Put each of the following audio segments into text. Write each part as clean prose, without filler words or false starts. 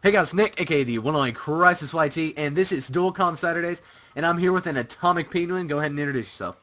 Hey guys, Nick, aka the one and only Crisis YT, and this is Dual Comm Saturdays, and I'm here with an Atomic Penguin. Go ahead and introduce yourself.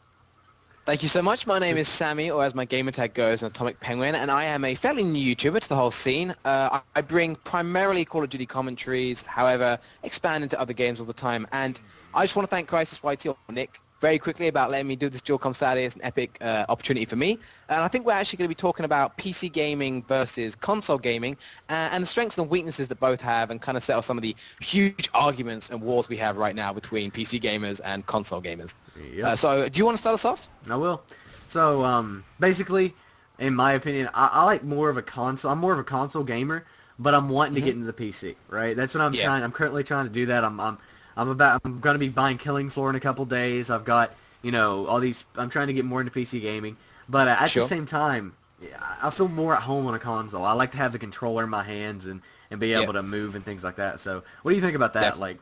Thank you so much. My name is Sammy, or as my gamer tag goes, an Atomic Penguin, and I am a fairly new YouTuber to the whole scene. I bring primarily Call of Duty commentaries, however, expand into other games all the time. And I just want to thank Crisis YT or Nick very quickly about letting me do this Dual Comm Saturday. It's an epic opportunity for me. And I think we're actually going to be talking about PC gaming versus console gaming and the strengths and weaknesses that both have, and kind of settle some of the huge arguments and wars we have right now between PC gamers and console gamers. Yep. So do you want to start us off? I will. So, basically, in my opinion, I like more of a console. I'm more of a console gamer, but I'm wanting to get into the PC, right? That's what I'm trying. I'm currently trying to do that. I'm going to be buying Killing Floor in a couple days. I've got, all these. I'm trying to get more into PC gaming, but at the same time, I feel more at home on a console. I like to have the controller in my hands and be able to move and things like that. So, what do you think about that? Definitely.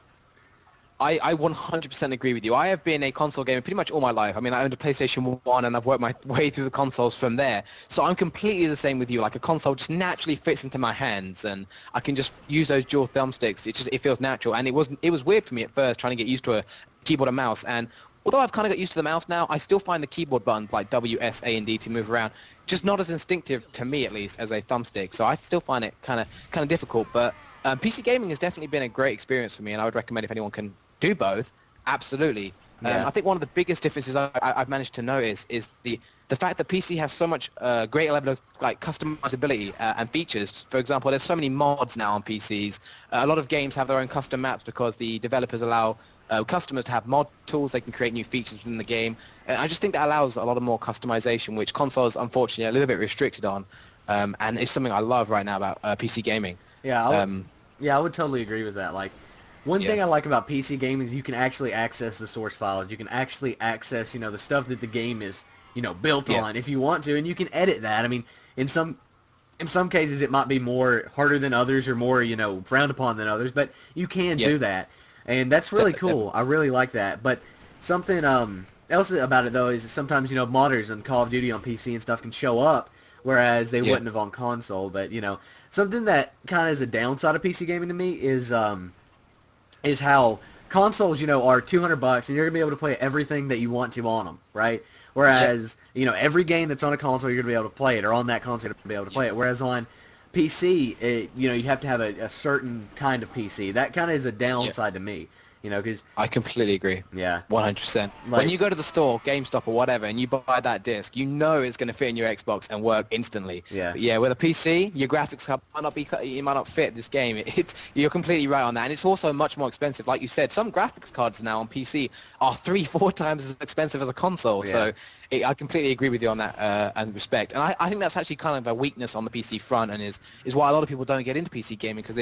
I 100% agree with you. I have been a console gamer pretty much all my life. I mean, I owned a PlayStation 1 and I've worked my way through the consoles from there. So I'm completely the same with you. Like, a console just naturally fits into my hands and I can just use those dual thumbsticks. It feels natural. And it was weird for me at first trying to get used to a keyboard and mouse. And although I've kind of got used to the mouse now, I still find the keyboard buttons like W, S, A, and D to move around just not as instinctive, to me at least, as a thumbstick. So I still find it kind of difficult. But PC gaming has definitely been a great experience for me, and I would recommend if anyone can do both, absolutely. I think one of the biggest differences I've managed to notice is the fact that PC has so much greater level of like customizability and features. For example, there's so many mods now on PCs. A lot of games have their own custom maps because the developers allow customers to have mod tools. They can create new features within the game. And I just think that allows a lot of more customization, which consoles unfortunately are a little bit restricted on. And it's something I love right now about PC gaming. Yeah, I would totally agree with that. Like, one thing I like about PC gaming is you can actually access the source files. You can actually access, the stuff that the game is, built on if you want to, and you can edit that. I mean, in some cases it might be more harder than others or more, frowned upon than others, but you can do that. And that's really cool. I really like that. But something else about it, though, is sometimes, modders on Call of Duty on PC and stuff can show up, whereas they wouldn't have on console. But, something that kind of is a downside of PC gaming to me is how consoles, are $200 and you're going to be able to play everything that you want to on them, right? Whereas, every game that's on a console, you're going to be able to play it, or on that console, you're going to be able to play it. Whereas on PC, you have to have a certain kind of PC. That kind of is a downside to me, because... I completely agree. Yeah. 100%. When you go to the store, GameStop or whatever, and you buy that disc, you know it's going to fit in your Xbox and work instantly. Yeah. But yeah, with a PC, your graphics card might not fit this game. You're completely right on that. And it's also much more expensive. Like you said, some graphics cards now on PC are 3-4 times as expensive as a console. Yeah. So I completely agree with you on that and respect. And I think that's actually kind of a weakness on the PC front, and is why a lot of people don't get into PC gaming, because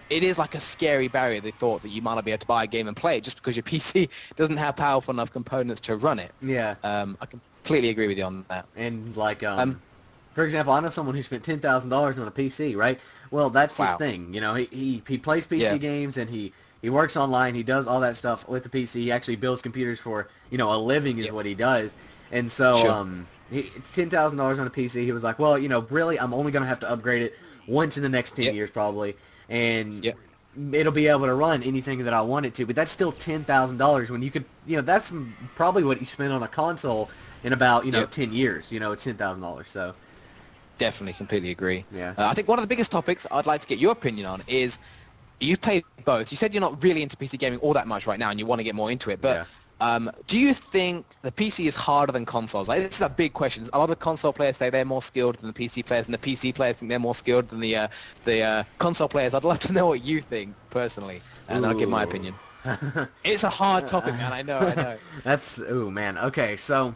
it is like a scary barrier. They thought that you might not be able to buy a game and play it just because your PC doesn't have powerful enough components to run it. Yeah. I completely agree with you on that. And like, for example, I know someone who spent $10,000 on a PC, right? Well, that's his thing. He plays PC games, and he works online. He does all that stuff with the PC. He actually builds computers for, a living is what he does. And so, $10,000 on a PC, he was like, well, really, I'm only going to have to upgrade it once in the next 10 years probably. And it'll be able to run anything that I want it to. But that's still $10,000 when you could, that's probably what you spend on a console in about, 10 years. It's $10,000. So definitely, completely agree. Yeah. I think one of the biggest topics I'd like to get your opinion on is, you've played both. You said you're not really into PC gaming all that much right now, and you want to get more into it. But do you think the PC is harder than consoles? Like, this is a big question. A lot of console players say they're more skilled than the PC players, and the PC players think they're more skilled than the console players. I'd love to know what you think personally, and I'll give my opinion. It's a hard topic, man. I know. That's man. Okay, so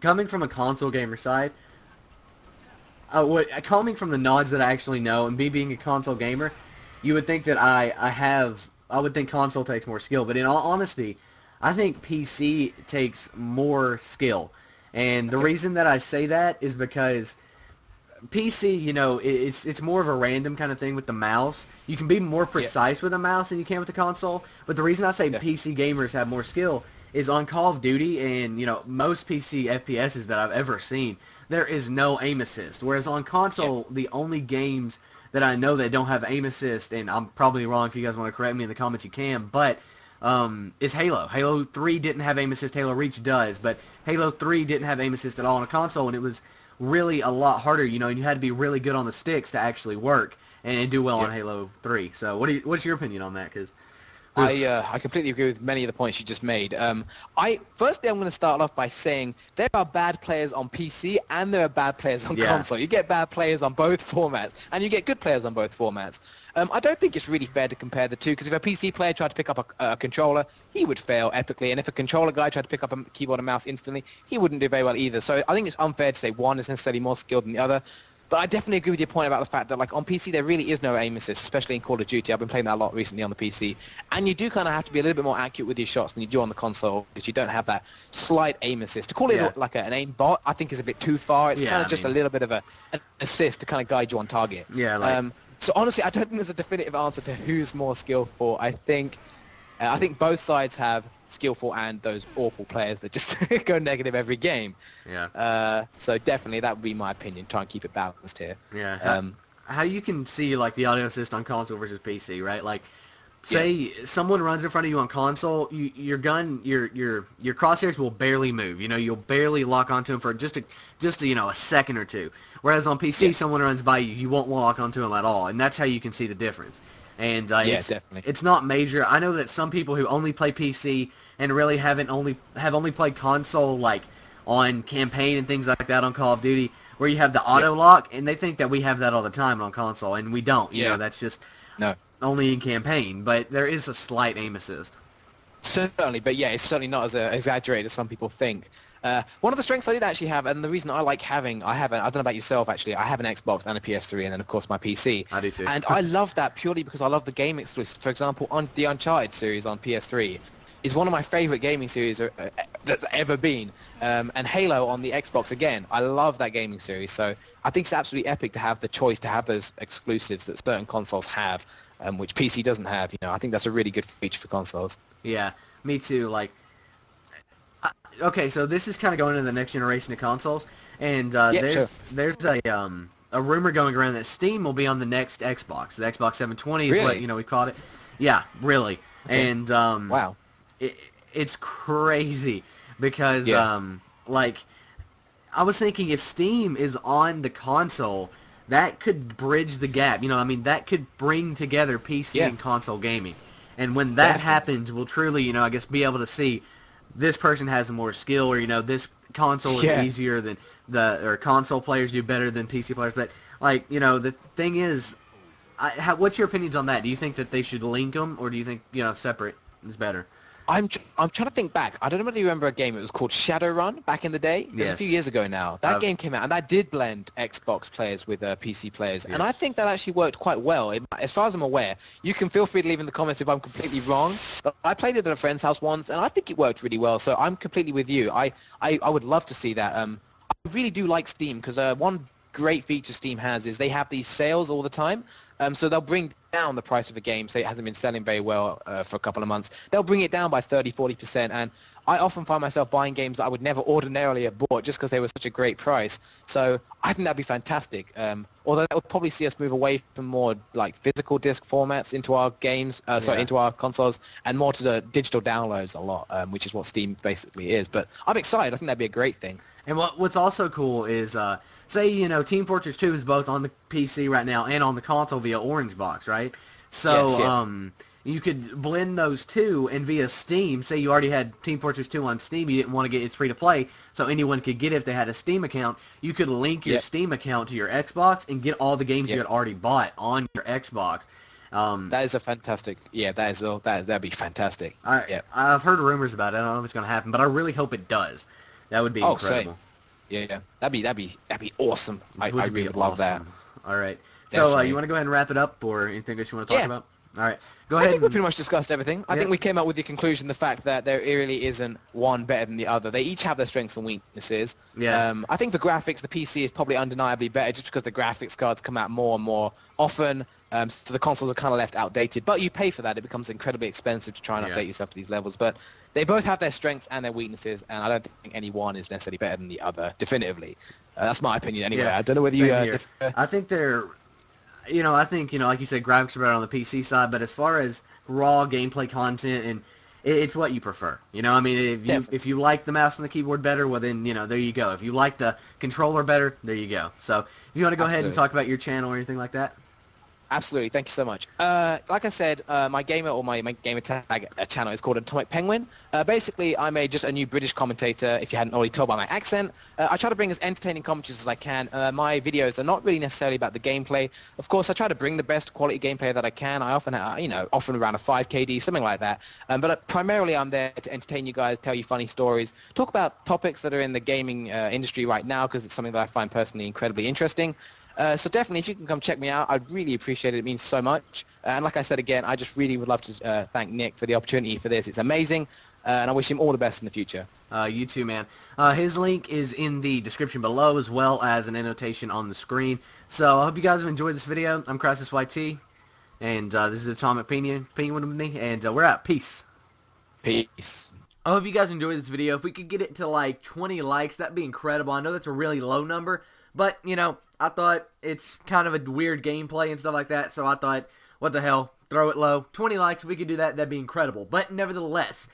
coming from a console gamer side, coming from the nods that I actually know, and me being a console gamer, you would think that I would think console takes more skill, but in all honesty, I think PC takes more skill. And the reason that I say that is because PC, it's more of a random kind of thing with the mouse. You can be more precise with a mouse than you can with the console. But the reason I say PC gamers have more skill is on Call of Duty and, most PC FPSs that I've ever seen, there is no aim assist. Whereas on console, the only games that I know that don't have aim assist, and I'm probably wrong. If you guys want to correct me in the comments, you can. But is Halo. Halo 3 didn't have aim assist. Halo Reach does, but Halo 3 didn't have aim assist at all on a console, and it was really a lot harder. You know, and you had to be really good on the sticks to actually work and do well on Halo 3. So what's your opinion on that? Because I completely agree with many of the points you just made. Firstly, I'm going to start off by saying there are bad players on PC and there are bad players on console. You get bad players on both formats, and you get good players on both formats. I don't think it's really fair to compare the two, because if a PC player tried to pick up a controller, he would fail epically, and if a controller guy tried to pick up a keyboard and mouse instantly, he wouldn't do very well either. So I think it's unfair to say one is necessarily more skilled than the other. But I definitely agree with your point about the fact that, like, on PC there really is no aim assist, especially in Call of Duty. I've been playing that a lot recently on the PC, and you do kind of have to be a little bit more accurate with your shots than you do on the console, because you don't have that slight aim assist. To call it like an aim bot, I think is a bit too far. It's kind of just a little bit of an assist to kind of guide you on target. Yeah. Like, so honestly, I don't think there's a definitive answer to who's more skillful. I think both sides have skillful and those awful players that just go negative every game. Yeah. So definitely that would be my opinion. Try and keep it balanced here. Yeah. How you can see like the audio assist on console versus PC, right? Like, say someone runs in front of you on console, your gun, your crosshairs will barely move. You know, you'll barely lock onto them for just a second or two. Whereas on PC, someone runs by you, you won't lock onto them at all, and that's how you can see the difference. And it's not major. I know that some people who only play PC and really have only played console, like on campaign and things like that on Call of Duty, where you have the auto lock, and they think that we have that all the time on console, and we don't. You know, that's just only in campaign. But there is a slight aim assist. Certainly, but yeah, it's certainly not as exaggerated as some people think. One of the strengths I did actually have, and the reason I like having, I don't know about yourself actually, I have an Xbox and a PS3, and then of course my PC. I do too. And I love that purely because I love the game exclusive. For example, on the Uncharted series on PS3 is one of my favorite gaming series that's ever been. And Halo on the Xbox, again, I love that gaming series. So I think it's absolutely epic to have the choice to have those exclusives that certain consoles have, which PC doesn't have. You know, I think that's a really good feature for consoles. Yeah, me too. Like, okay, so this is kind of going into the next generation of consoles, and there's a rumor going around that Steam will be on the next Xbox. The Xbox 720 is what we called it. Yeah, really. Okay. And wow, it's crazy because like, I was thinking if Steam is on the console, that could bridge the gap. You know, I mean, that could bring together PC and console gaming. And when that happens, we'll truly, I guess, be able to see this person has more skill, or, this console is easier than or console players do better than PC players. But, like, the thing is, what's your opinions on that? Do you think that they should link them, or do you think, separate is better? I'm trying to think back. I don't know whether you remember a game. It was called Shadowrun back in the day. It was a few years ago now. That game came out, and that did blend Xbox players with PC players. Yes. And I think that actually worked quite well. As far as I'm aware, you can feel free to leave in the comments if I'm completely wrong. But I played it at a friend's house once, and I think it worked really well. So I'm completely with you. I would love to see that. I really do like Steam, because one great feature Steam has is they have these sales all the time. So they'll bring down the price of a game, say it hasn't been selling very well for a couple of months. They'll bring it down by 30-40%, and I often find myself buying games that I would never ordinarily have bought just because they were such a great price. So I think that'd be fantastic. Although that would probably see us move away from more like physical disc formats into our games, into our consoles, and more to the digital downloads a lot, which is what Steam basically is. But I'm excited. I think that'd be a great thing. And what's also cool is, say, Team Fortress 2 is both on the PC right now and on the console via Orange Box, right? So, you could blend those two, and via Steam, say you already had Team Fortress 2 on Steam, you didn't want to get it's free to play, so anyone could get it if they had a Steam account. You could link your Steam account to your Xbox and get all the games you had already bought on your Xbox. That is a fantastic. Yeah, that'd be fantastic. I've heard rumors about it. I don't know if it's going to happen, but I really hope it does. That would be incredible. Same. Yeah, that'd be awesome. I really would love that. All right. So you want to go ahead and wrap it up, or anything else you want to talk about? All right. Go ahead. I think we pretty much discussed everything. I think we came up with the conclusion, the fact that there really isn't one better than the other. They each have their strengths and weaknesses. Yeah. I think for graphics, the PC is probably undeniably better just because the graphics cards come out more and more often. So the consoles are kind of left outdated. But you pay for that. It becomes incredibly expensive to try and update yourself to these levels. But they both have their strengths and their weaknesses, and I don't think any one is necessarily better than the other, definitively. That's my opinion anyway. I don't know whether you differ. I think they're... I think, like you said, graphics are better on the PC side, but as far as raw gameplay content, and it's what you prefer. I mean, if Definitely. you like the mouse and the keyboard better, well then, there you go. If you like the controller better, there you go. So if you want to go ahead and Absolutely. talk about your channel or anything like that. Absolutely, thank you so much. Like I said, my gamer or my gamer tag channel is called Atomic Penguin. Basically, I'm just a new British commentator, if you hadn't already told by my accent. I try to bring as entertaining commentaries as I can. My videos are not really necessarily about the gameplay. Of course, I try to bring the best quality gameplay that I can. I often, often around a 5KD, something like that. But primarily, I'm there to entertain you guys, tell you funny stories, talk about topics that are in the gaming industry right now, because it's something that I find personally incredibly interesting. So definitely, if you can come check me out, I'd really appreciate it. It means so much. And like I said again, I just really would love to thank Nick for the opportunity for this. It's amazing, and I wish him all the best in the future. You too, man. His link is in the description below, as well as an annotation on the screen. So I hope you guys have enjoyed this video. I'm Crisis YT, and this is Atomic Penguin with me, and we're out. Peace. Peace. I hope you guys enjoyed this video. If we could get it to like 20 likes, that'd be incredible. I know that's a really low number, but, I thought it's kind of a weird gameplay and stuff like that, so I thought, what the hell, throw it low. 20 likes, if we could do that, that'd be incredible. But nevertheless,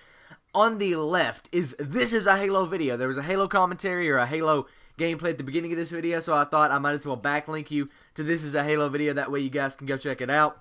on the left this is a Halo video. There was a Halo commentary or a Halo gameplay at the beginning of this video, so I thought I might as well backlink you to this is a Halo video. That way you guys can go check it out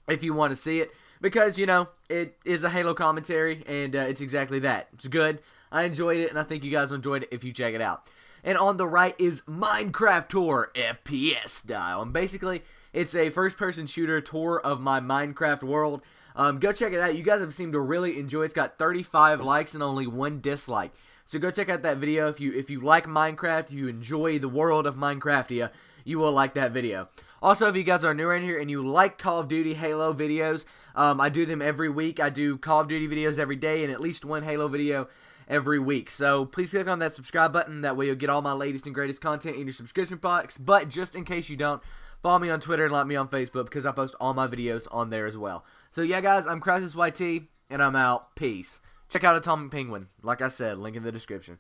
if you want to see it. Because, it is a Halo commentary, and it's exactly that. It's good. I enjoyed it, and I think you guys enjoyed it if you check it out. And on the right is Minecraft Tour FPS style. And basically, it's a first-person shooter tour of my Minecraft world. Go check it out. You guys have seemed to really enjoy it. It's got 35 likes and only 1 dislike. So go check out that video. If you like Minecraft, if you enjoy the world of Minecraftia, you will like that video. Also, if you guys are new around here and you like Call of Duty Halo videos, I do them every week. I do Call of Duty videos every day and at least 1 Halo video every week. So please click on that subscribe button. That way you'll get all my latest and greatest content in your subscription box. But just in case you don't, follow me on Twitter and like me on Facebook, because I post all my videos on there as well. So yeah, guys, I'm Crisis YT, and I'm out. Peace. Check out Atomic Penguin. Like I said, link in the description.